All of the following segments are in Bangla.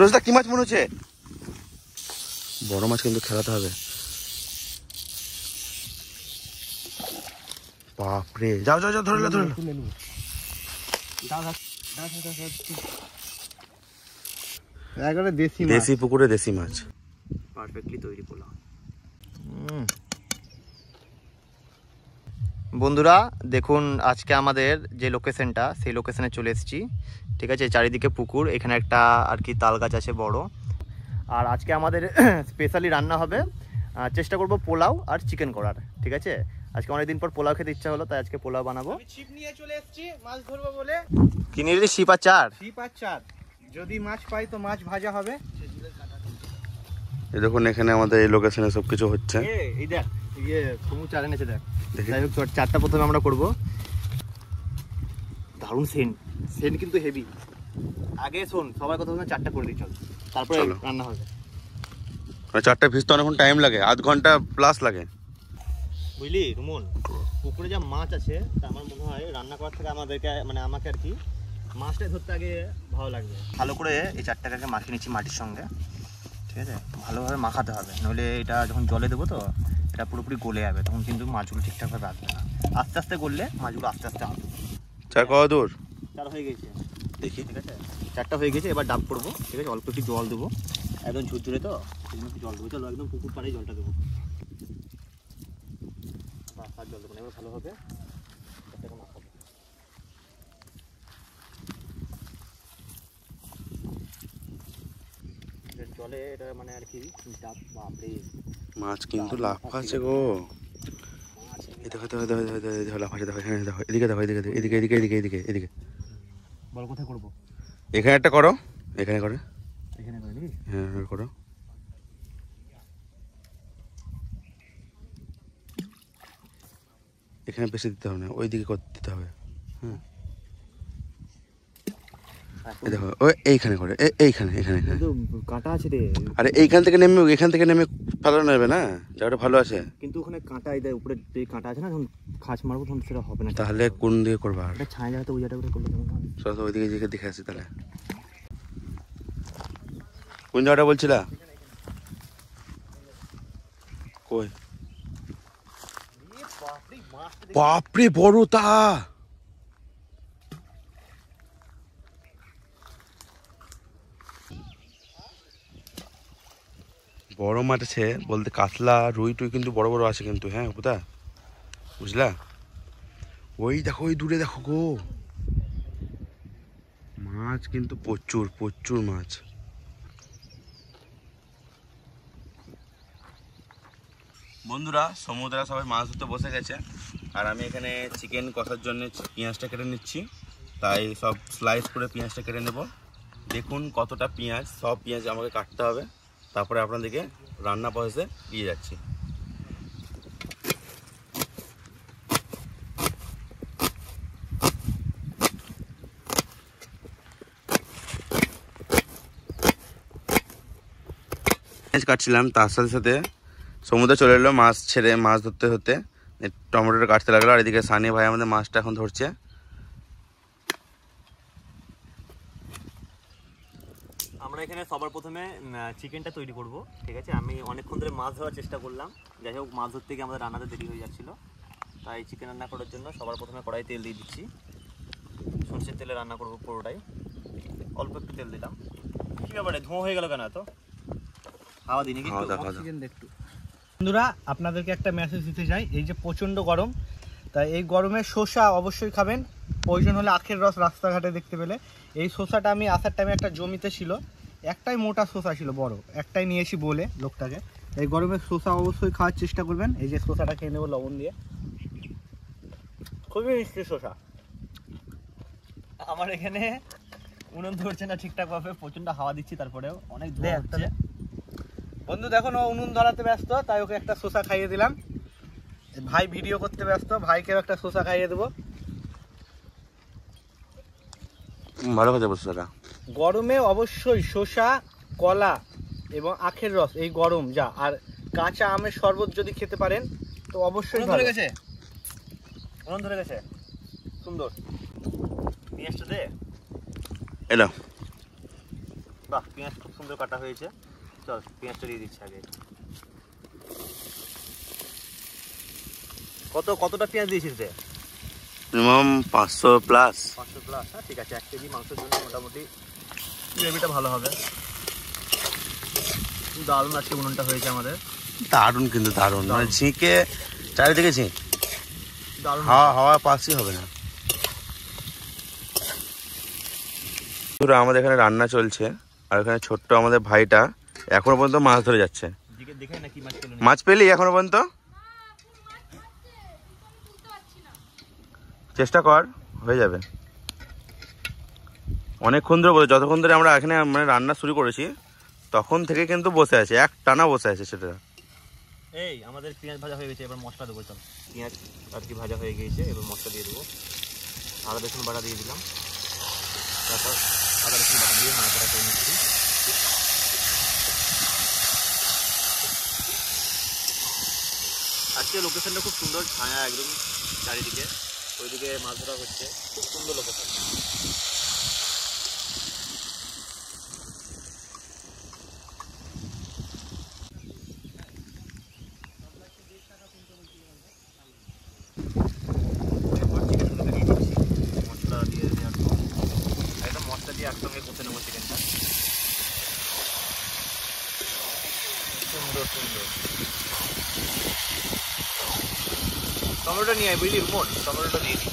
রোজদা কি মাছ মনে হচ্ছে? বড় মাছ কিন্তু খেলাতে হবে। বাপরে, যাও যাও যাও, ধরে লো ধরে লো। দেশি পুকুরে দেশি মাছ, পারফেক্টলি তৈরি পোলাও। বন্ধুরা দেখুন, আজকে আমাদের যে লোকেশনটা, সেই লোকেশনে চলে এসেছি। ঠিক আছে, চারিদিকে পুকুর, এখানে একটা আর কি তাল গাছ আছে বড়। আর আজকে আমাদের স্পেশালি রান্না হবে, চেষ্টা করব পোলাও আর চিকেন করার। ঠিক আছে, আজকে অনেকদিন পর পোলাও খেতে ইচ্ছা হলো, তাই আজকে পোলাও বানাবো। ছিপ নিয়ে চলে এসেছি মাছ ধরবো বলে। কিনে নিলি ছিপ আর চার? ছিপ আর চার, যদি মাছ পাই তো মাছ ভাজা হবে। এই দেখুন, এখানে আমাদের এই লোকেশনে সবকিছু হচ্ছে। এই দেখ, ইয়ে কুমু চার এনেছে, দেখ। যাই হোক, চারটা প্রথমে আমরা করব। দারুণ সেন্ট কিন্তু হেভি। আগে শোন, সবাই কথা বলছে চারটা করে দিই, চল, তারপরে রান্না হবে। চারটা ভিজতে অনেকক্ষণ টাইম লাগে, আধ ঘন্টা প্লাস লাগে, বুঝলি রুমন? পুকুরে যা মাছ আছে, তা আমার মনে হয় রান্না করার থেকে আমাদেরকে, মানে আমাকে আর কি, মাছটাই ধরতে আগে ভালো লাগবে। ভালো করে এই চারটাকে মাখিয়ে নিচ্ছি মাটির সঙ্গে। ঠিক আছে, ভালোভাবে মাখাতে হবে, নইলে এটা যখন জলে দেবো তো এটা পুরোপুরি গলে যাবে, তখন কিন্তু মাছগুলো ঠিকঠাকভাবে আসবে না। আস্তে আস্তে গললে মাছগুলো আস্তে আস্তে আসবে। চার কত দূর? চার হয়ে গেছে, দেখি। ঠিক আছে, চারটা হয়ে গেছে, এবার ডাব করবো। ঠিক আছে, অল্প একটু জল দেবো, একদম ঝুরঝুরে তো, একটু জল দেবো। চলো, একদম পুকুর পাড়েই জলটা দেবো, আর জল দেবো না, এবার ভালো হবে। জলে এটা মানে আর কি ডাব, বাপরে মাছ কিন্তু লাফাচ্ছে গো। দেখো দেখো দেখো দেখো, লাফাচ্ছে, দেখো এখানে, দেখো এদিকে, দেখো এদিকে এদিকে এদিকে এদিকে এদিকে এদিকে। বল কোথায় করবো? এখানে একটা করো, এখানে করে, এখানে করে নাকি? হ্যাঁ করো। এখানে বেশি দিতে হবে না, ওই দিকে করতে দিতে হবে। হ্যাঁ, দেখো ওই এইখানে করে, এইখানে এখানে এখানে কাঁটা আছে রে। আরে এইখান থেকে নেমে, এখান থেকে নেমে ভালো নেবে না, জায়গাটা ভালো আছে। কিন্তু ওখানে কাঁটা, এই উপরে যে কাঁটা আছে না, যখন খাঁচ মারবো তখন সেটা হবে না। তাহলে কোন দিকে করবা? এটা ছায়া জায়গাতে ওই জায়গাটা করলে কেমন হয়? চলো ওই দিকে দিকে দেখে আসি তাহলে। কোন জায়গাটা বলছিলা? কই? বাপরে বড় তা। বড় মাছ আছে বলতে কাতলা রুই টুই কিন্তু বড় বড় আছে কিন্তু, হ্যাঁ কোথা বুঝলা? ওই দেখো, ওই দূরে দেখো গো, মাছ কিন্তু প্রচুর প্রচুর মাছ। বন্ধুরা, সমুদ্রে সবাই মাছ ধরতে বসে গেছে, আর আমি এখানে চিকেন কষার জন্য পেঁয়াজটা কেটে নিচ্ছি। তাই সব স্লাইস করে পেঁয়াজটা কেটে নেব। দেখুন কতটা পেঁয়াজ, সব পেঁয়াজ আমাকে কাটতে হবে, তারপরে আপনাদেরকে রান্না প্রসেসে দিয়ে যাচ্ছি। পেঁয়াজ কাটছিলাম, তার সাথে সাথে সমুদ্রে চলে এলো মাছ ছেড়ে, মাছ ধরতে হতে টমেটোটা কাটতে লাগলো। আর এদিকে সানি ভাই আমাদের মাছটা এখন ধরছে। আমরা এখানে সবার প্রথমে চিকেনটা তৈরি করব। ঠিক আছে, আমি অনেকক্ষণ ধরে মাছ ধরার চেষ্টা করলাম, যাই হোক মাছ ধরতে গিয়ে আমাদের রান্নাতে দেরি হয়ে যাচ্ছিলো। তাই চিকেন রান্না করার জন্য সবার প্রথমে কড়াই তেল দিয়ে দিচ্ছি। সরষের তেলে রান্না করবো পুরোটাই, অল্প একটু তেল দিলাম। কি ব্যাপারে ধোঁয়া হয়ে গেল কেন? এত হাওয়া দিই নাকি? একটু বন্ধুরা, আপনাদেরকে একটা মেসেজ দিতে চাই, এই যে প্রচণ্ড গরম, তাই এই গরমে শসা অবশ্যই খাবেন। প্রয়োজন হলে আখের রস রাস্তাঘাটে দেখতে পেলে। এই শসাটা আমি আসার টাইমে একটা জমিতে ছিল, একটাই মোটা শসা ছিল, বড় একটাই নিয়েছি বলে লোকটাকে। এই গরমে শসা অবশ্যই খাওয়ার চেষ্টা করবেন। এই যে শসাটা খেয়ে নেবো লবণ দিয়ে, খুবই মিষ্টি শসা। আমার এখানে উনুন ধরছে না ঠিকঠাকভাবে, প্রচণ্ড হাওয়া দিচ্ছি, তারপরেও অনেক ধোঁয়া হচ্ছে। বন্ধু দেখো, ও উনুন ধরাতে ব্যস্ত, তাই ওকে একটা শসা খাইয়ে দিলাম। ভাই ভিডিও করতে ব্যস্ত, ভাইকেও একটা শসা খাইয়ে দেবো। ভালো কথা বলছো দাদা। গরমে অবশ্যই শসা, কলা এবং আখের রস, এই গরম যা, আর কাঁচা আমের শরবত যদি খেতে পারেন তো অবশ্যই ভালো। উনুন ধরে গেছে, সুন্দর। পেঁয়াজটা দে। এলো বাহ, পেঁয়াজ খুব সুন্দর কাটা হয়েছে। চল পেঁয়াজটা দিয়ে দিচ্ছি আগে। কতটা পেঁয়াজ দিয়েছিস রে? Minimum 500 plus. 500 প্লাস। হ্যাঁ ঠিক আছে, 1 কেজি মাংসের জন্য মোটামুটি গ্রেভিটা ভালো হবে। দারুণ আজকে উনুনটা হয়েছে আমাদের। দারুণ, কিন্তু দারুণ, মানে ঝিঁকে চারিদিকে ঝিঁক, দারুণ। হাওয়া পাসই হবে না। আমাদের এখানে রান্না চলছে, আর এখানে ছোট্ট আমাদের ভাইটা এখনো পর্যন্ত মাছ ধরে যাচ্ছে। দেখাই না কি মাছ পেল। মাছ পেলি এখনো পর্যন্ত? চেষ্টা কর, হয়ে যাবে। অনেকক্ষণ ধরে বলে, যতক্ষণ ধরে আমরা এখানে মানে রান্না শুরু করেছি তখন থেকে কিন্তু বসে আছে, এক টানা বসে আছে সেটা। এই আমাদের পেঁয়াজ ভাজা হয়ে গেছে, এবার মশলা দেবো। চল, পেঁয়াজ আর কি ভাজা হয়ে গিয়েছে, এবার মশলা দিয়ে দেবো। আদা রসুন বাটা দিয়ে দিলাম, তারপর আদা রসুন বাটা দিয়ে নাড়াচাড়া করে নিচ্ছি। আজকে লোকেশনটা খুব সুন্দর, ছায়া একদম চারিদিকে, ওইদিকে মাছ ধরা হচ্ছে, খুব সুন্দর লোকেশন। মশলা দিয়ে একদম মশলা দিয়ে একসঙ্গে কষে নেবো চিকেনটা। সুন্দর সুন্দর। টমেটো নিয়ে আয়, বুঝলি মোট টমেটোটা দিয়ে দিই।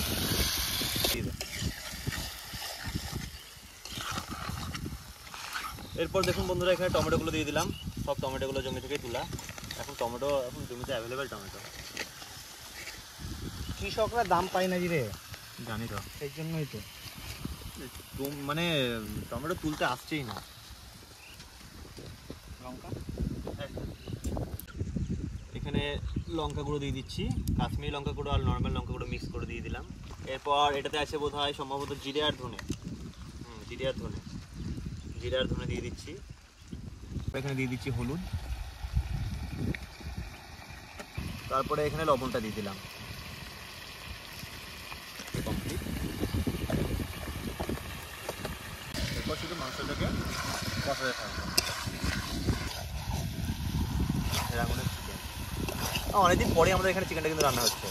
এরপর দেখুন বন্ধুরা, এখানে টমেটোগুলো দিয়ে দিলাম। সব টমেটোগুলো জমি থেকে তোলা। এখন জমিতে অ্যাভেলেবেল টমেটো। কৃষকরা দাম পায় না রে, জানি তো, সেই জন্যই তো মানে টমেটো তুলতে আসছেই না। লঙ্কা এখানে লঙ্কা গুঁড়ো দিয়ে দিচ্ছি, কাশ্মীরি লঙ্কা গুঁড়ো আর নর্মাল লঙ্কা গুঁড়ো মিক্স করে দিয়ে দিলাম। এরপর এটাতে আছে বোধ হয় সম্ভবত জিরে আর ধনে। জিরে আর ধনে দিয়ে দিচ্ছি। এখানে দিয়ে দিচ্ছি হলুদ, তারপরে এখানে লবণটা দিয়ে দিলাম। কমপ্লিট। এরপর শুধু মাংসটাকে কষাতে থাকবো। অনেকদিন পরে আমাদের এখানে চিকেনটা কিন্তু রান্না হচ্ছে।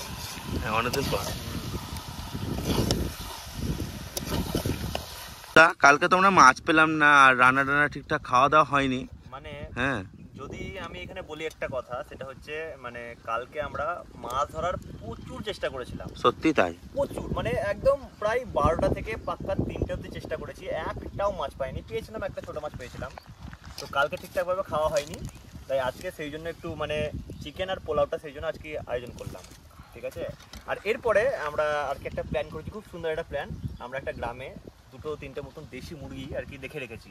হ্যাঁ, অনেকদিন পর। কালকে তোমরা মাছ পেলাম না, আর রান্না টান্না ঠিকঠাক খাওয়া দাওয়া হয়নি। মানে হ্যাঁ, যদি আমি এখানে বলি একটা কথা, সেটা হচ্ছে মানে কালকে আমরা মাছ ধরার প্রচুর চেষ্টা করেছিলাম। সত্যি তাই, প্রচুর, মানে একদম প্রায় 12টা থেকে পাক্কা 3টে অবধি চেষ্টা করেছি, একটাও মাছ পাইনি। পেয়েছিলাম একটা ছোটো মাছ পেয়েছিলাম, তো কালকে ঠিকঠাকভাবে খাওয়া হয়নি। তাই আজকে সেই জন্য একটু মানে চিকেন আর পোলাওটা সেই জন্য আজকে আয়োজন করলাম, ঠিক আছে। আর এরপরে আমরা আর কি একটা প্ল্যান করেছি, খুব সুন্দর একটা প্ল্যান। আমরা একটা গ্রামে 2-3টে মতন দেশি মুরগি আর কি দেখে রেখেছি।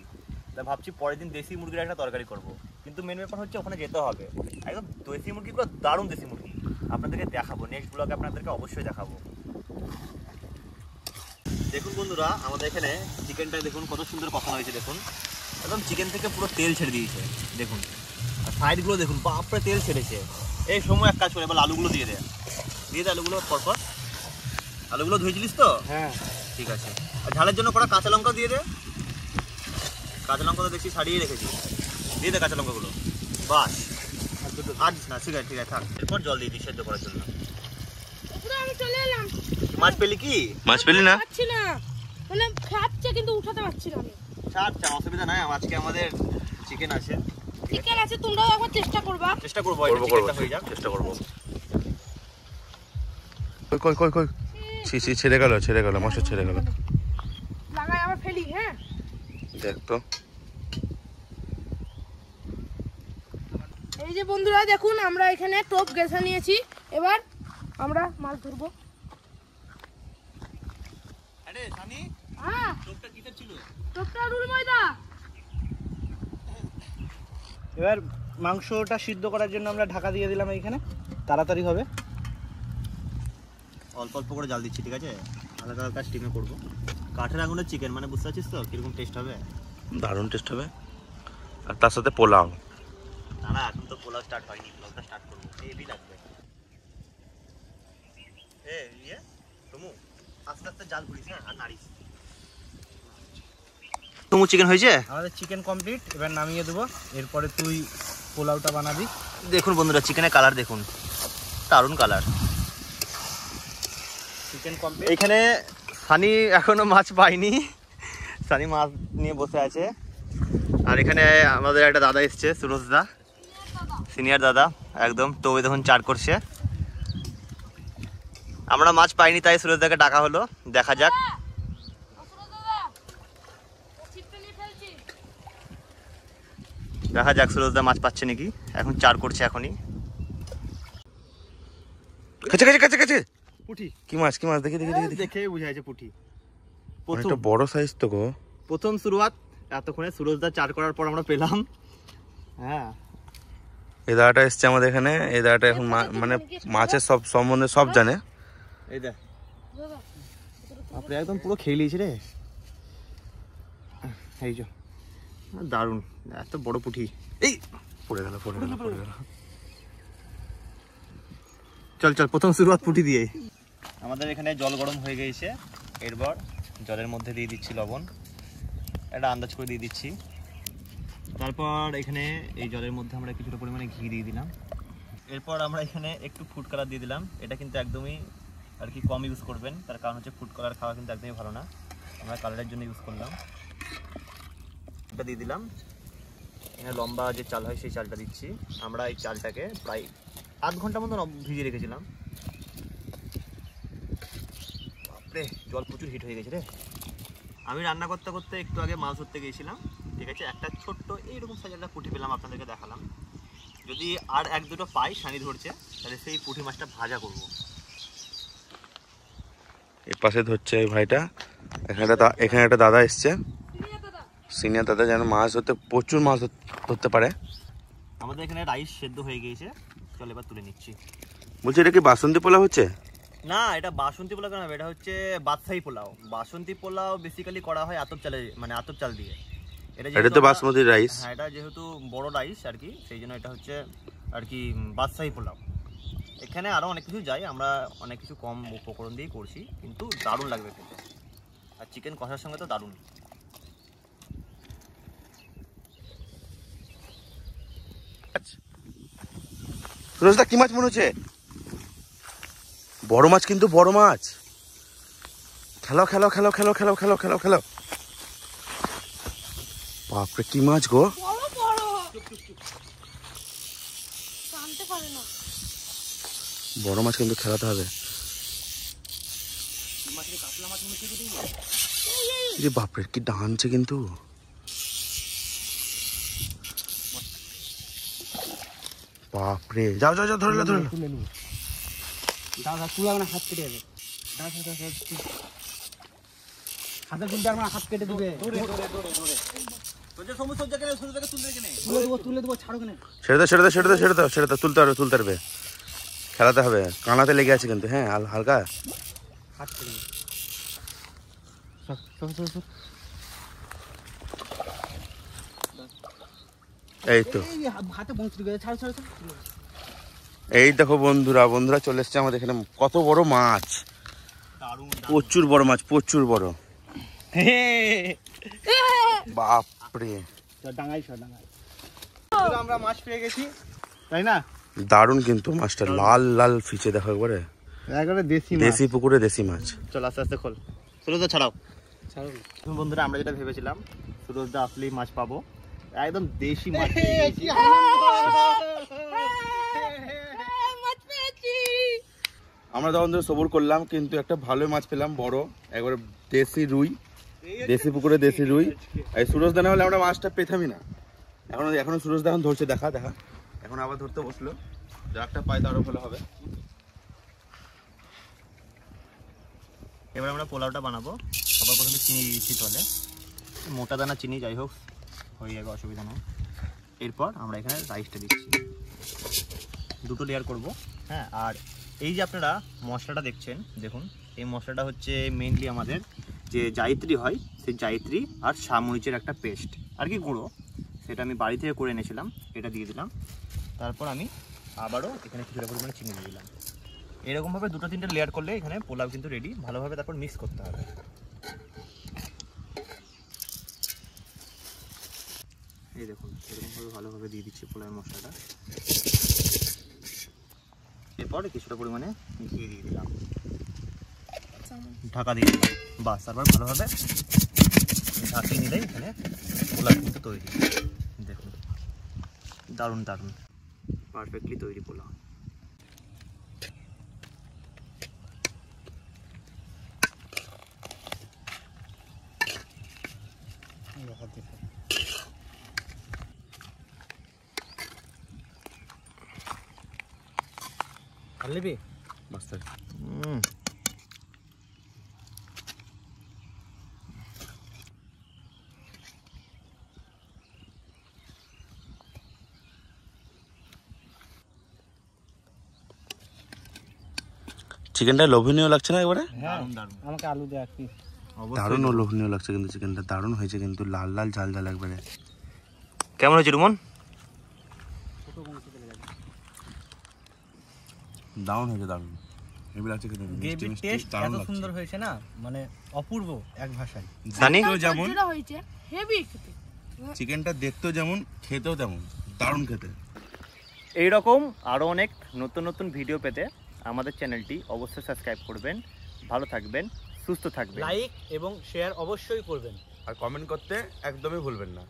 তা ভাবছি পরের দিন দেশি মুরগির একটা তরকারি করব, কিন্তু মেন ব্যাপার হচ্ছে ওখানে যেতে হবে। একদম দেশি মুরগিগুলো দারুণ দেশি মুরগি, আপনাদেরকে দেখাবো নেক্সট ব্লগে, আপনাদেরকে অবশ্যই দেখাবো। দেখুন বন্ধুরা, আমাদের এখানে চিকেনটা দেখুন কত সুন্দর কষানো হয়েছে। দেখুন একদম চিকেন থেকে পুরো তেল ছেড়ে দিয়েছে, দেখুন। আর সাইডগুলো দেখুন, বাপরে তেল ছেড়েছে। এই সময় এক কাজ করে, এবার আলুগুলো দিয়ে দে আলুগুলো পরপর। আলুগুলো ধুয়েছিলিস তো? হ্যাঁ ঠিক আছে। আর ঝালের জন্য কটা কাঁচা লঙ্কা দিয়ে দে। কাঁচা লঙ্কা তো দেখছি ছাড়িয়ে রেখেছি, দিয়ে দে কাঁচা লঙ্কাগুলো। বাস, আর না, ঠিক আছে থাক। এরপর জল দিয়ে দিই সেদ্ধ করার জন্য। আমি চলে এলাম। মাছ পেলি কি? মাছ পেলি না? পাচ্ছি না, মানে খাচ্ছে কিন্তু উঠাতে পারছি না আমি। ছাড়, অসুবিধা নাই, আজকে আমাদের চিকেন আছে। চিকেন আছে, তোমরাও একবার চেষ্টা করবা। চেষ্টা করবো চিকেনটা হয়ে যাক। চেষ্টা করবো। কই কই কই, ছেড়ে গেল মাছ, ছেড়ে গেল। লাগাই আবার ফেলি। হ্যাঁ দেখ তো, এই যে বন্ধুরা দেখুন, আমরা এখানে টোপ গেছে নিয়েছি, এবার আমরা মাছ ধরবো। আরে সানি, হ্যাঁ টোপটা কিসের ছিল? টোপটা রুল ময়দা। এবার মাংসটা সিদ্ধ করার জন্য আমরা ঢাকা দিয়ে দিলাম এইখানে, তাড়াতাড়ি হবে। অল্প অল্প করে জাল দিচ্ছি, ঠিক আছে, হালকা হালকা স্টিমে করবো। কাঠের আগুনের চিকেন, মানে বুঝতে পারছিস তো কিরকম টেস্ট হবে। দারুণ টেস্ট হবে। আর তার সাথে পোলাও। না এখন তো পোলাও স্টার্ট হয়নি, পোলাওটা স্টার্ট করবো, হেভি লাগবে। আস্তে আস্তে জাল ঘুরিস, হ্যাঁ, আর নাড়িস। তোমার চিকেন হয়েছে? আমাদের চিকেন কমপ্লিট, এবার নামিয়ে দেবো। এরপরে তুই পোলাওটা বানাবি। দেখুন বন্ধুরা, চিকেনের কালার দেখুন, দারুণ কালার। Chicken complete. এখানে সানি এখনো মাছ পাইনি, সানি মাছ নিয়ে বসে আছে। আর এখানে আমাদের একটা দাদা এসছে, সুরজ দা, সিনিয়র দাদা একদম। তো ওই দেখুন চার করছে। আমরা মাছ পাইনি তাই সুরজ দাকে ডাকা হলো, দেখা যাক। দেখা যাক সুরজ দা মাছ পাচ্ছে নাকি। এখন চার করছে এখনই। কাছে কাছে কাছে কাছে পুঁটি, কি মাছ কি মাছ দেখি দেখি দেখি দেখে বুঝা যাচ্ছে পুঁটি। একটা বড় সাইজ তো গো। প্রথম শুরুয়াত এতক্ষণে সুরজ দা চার করার পর আমরা পেলাম। হ্যাঁ, এই দাদাটা এসছে আমাদের এখানে। এই দাদাটা এখন মানে মাছের সব সম্বন্ধে সব জানে। এই দেখ আপনি একদম পুরো খেয়ে নিয়েছি রে। এই যে দারুণ, এত বড় পুঁটি। এই পড়ে গেল পড়ে গেল পড়ে গেল। চল চল, প্রথম শুরুয়াত পুঁটি দিয়ে। আমাদের এখানে জল গরম হয়ে গিয়েছে। এরপর জলের মধ্যে দিয়ে দিচ্ছি লবণ, একটা আন্দাজ করে দিয়ে দিচ্ছি। তারপর এখানে এই জলের মধ্যে আমরা কিছুটা পরিমাণে ঘি দিয়ে দিলাম। এরপর আমরা এখানে একটু ফুড কালার দিয়ে দিলাম। এটা কিন্তু একদমই আর কি কম ইউজ করবেন, তার কারণ হচ্ছে ফুড কালার খাওয়া কিন্তু একদমই ভালো না। আমরা কালারের জন্য ইউজ করলাম। এটা দিয়ে দিলাম। এখানে লম্বা যে চাল হয় সেই চালটা দিচ্ছি। আমরা এই চালটাকে প্রায় আধ ঘন্টা মতো ভিজিয়ে রেখেছিলাম। বাপরে, জল প্রচুর হিট হয়ে গেছে রে। আমি রান্না করতে করতে একটু আগে মাছ ধরতে গিয়েছিলাম, ঠিক আছে। একটা ছোট্ট এইরকম সাইজের একটা পুঁটি পেলাম, আপনাদেরকে দেখালাম। যদি আর এক দুটো পাই, সানি ধরছে, তাহলে সেই পুঁটি মাছটা ভাজা করব। এর পাশে ধরছে এই ভাইটা। এখানে একটা দাদা এসছে, সিনিয়র দাদা, যেন মাছ ধরতে প্রচুর মাছ ধরতে পারে। আমাদের এখানে রাইস সেদ্ধ হয়ে গিয়েছে, চল এবার তুলে নিচ্ছি। বলছি এটা কি বাসন্তী পোলাও হচ্ছে? না, এটা বাসন্তী পোলাও কেন হবে, এটা হচ্ছে বাদশাহী পোলাও। বাসন্তী পোলাও বেসিক্যালি করা হয় আতপ চালে, মানে আতপ চাল দিয়ে। এটা তো বাসমতি রাইস। হ্যাঁ, এটা যেহেতু বড় রাইস আর কি, সেই জন্য এটা হচ্ছে আর কি বাদশাহী পোলাও। এখানে আরও অনেক কিছু যায়, আমরা অনেক কিছু কম উপকরণ দিয়েই করছি, কিন্তু দারুণ লাগবে খেতে। আর চিকেন কষার সঙ্গে তো দারুণ। সুরজদা কি মাছ মনে হচ্ছে? বড় মাছ, কিন্তু বড় মাছ। খেলো খেলো খেলো খেলো খেলো খেলো খেলো খেলো। বাপরে কি মাছ গো। বড় মাছ কিন্তু খেলাতে হবে। বাপরে কি ডানছে কিন্তু। বাপরে, যাও যাও যাও, ধরে ধরে হাত কেটে যাবে। হাতের তুলতে আমার হাত কেটে দেবে। তুলে দেবো, ছাড়ো কেন। ছেড়ে দাও ছেড়ে দাও ছেড়ে দাও ছেড়ে দাও ছেড়ে দাও। তুলতে পারবে তুলতে পারবে, খেলাতে হবে। কানাতে লেগে আছে কিন্তু। হ্যাঁ, হালকা হাত কেটে এই তো। হাতে পৌঁছে গেছে, ছাড়ো ছাড়ো। এই দেখো বন্ধুরা, বন্ধুরা চলে এসছে আমাদের এখানে। কত বড় মাছ, প্রচুর বড় মাছ, প্রচুর বড়। বাপরে, ডাঙাই আমরা মাছ পেয়ে গেছি, তাই না? দারুণ কিন্তু মাছটা, লাল লাল ফিচে দেখো একবারে। একবারে দেশি পুকুরে দেশি মাছ। চল আস্তে আস্তে খোল, সুরজদা ছাড়াও। বন্ধুরা, আমরা যেটা ভেবেছিলাম সুরজদা আসলেই মাছ পাবো, একদম দেশি মাছ পেয়ে গেছি। আমরা তখন ধরে সবুর করলাম, কিন্তু একটা ভালো মাছ পেলাম, বড় একবারে দেশি রুই, দেশি পুকুরে দেশি রুই। এই সুরজদা না হলে আমরা মাছটা পেতামই না। এখনো সুরজদা এখন ধরছে, দেখা এখন আবার ধরতে বসলো। একটা পাই তারও ভালো হবে। এবার আমরা পোলাওটা বানাবো। সবার প্রথমে চিনি দিচ্ছি তলে, মোটা দানা চিনি, যাই হোক হয়ে যাবে, অসুবিধা নেই। এরপর আমরা এখানে রাইসটা দিচ্ছি, দুটো লেয়ার করব। হ্যাঁ, আর এই যে আপনারা মশলাটা দেখছেন, দেখুন এই মশলাটা হচ্ছে মেইনলি আমাদের যে জায়িত্রী হয়, সেই জায়িত্রী আর সামরিচের একটা পেস্ট আর কি, গুঁড়ো, সেটা আমি বাড়ি থেকে করে এনেছিলাম। এটা দিয়ে দিলাম। তারপর আমি আবারও এখানে কিছুটা পরিমাণে চিনি দিয়ে দিলাম। এরকমভাবে দুটো তিনটে লেয়ার করলে এখানে পোলাও কিন্তু রেডি। ভালোভাবে তারপর মিক্স করতে হবে। এই দেখুন এরকমভাবে ভালোভাবে দিয়ে দিচ্ছি পোলাওয়ের মশলাটা। এরপর কিছুটা পরিমাণে ঘি দিয়ে দিলাম, ঢাকা দিয়ে দিলাম, বাস তারপর ভালোভাবে ঢাকিয়ে নিলেই এখানে পোলাও কিন্তু তৈরি। দেখুন দারুণ দারুণ পারফেক্টলি তৈরি পোলাও। আনলিবি মাস্টার চিকেনটা লোভনীয় লাগছে না এবারে? দারুণ দারুণ, আমাকে আলু দে এক পিস। দারুণ লোভনীয় লাগছে কিন্তু চিকেনটা, দারুণ হয়েছে কিন্তু, লাল লাল ঝাল ঝাল একবারে। কেমন হয়েছে রুমন? দারুণ হয়েছে, দারুণ হেভি লাগছে কিন্তু, মিষ্টি গ্রেভির মিষ্টি টেস্ট দারুণ এত লাগছে। সুন্দর হয়েছে না, মানে অপূর্ব এক ভাষায়। সানি দেখতেও যেমন, যেটা হয়েছে হেভি খেতে। চিকেনটা দেখতেও যেমন, খেতেও তেমন দারুণ খেতে। এইরকম আরও অনেক নতুন নতুন ভিডিও পেতে আমাদের চ্যানেলটি অবশ্যই সাবস্ক্রাইব করবেন। ভালো থাকবেন, সুস্থ থাকবেন। লাইক এবং শেয়ার অবশ্যই করবেন। আর কমেন্ট করতে একদমই ভুলবেন না।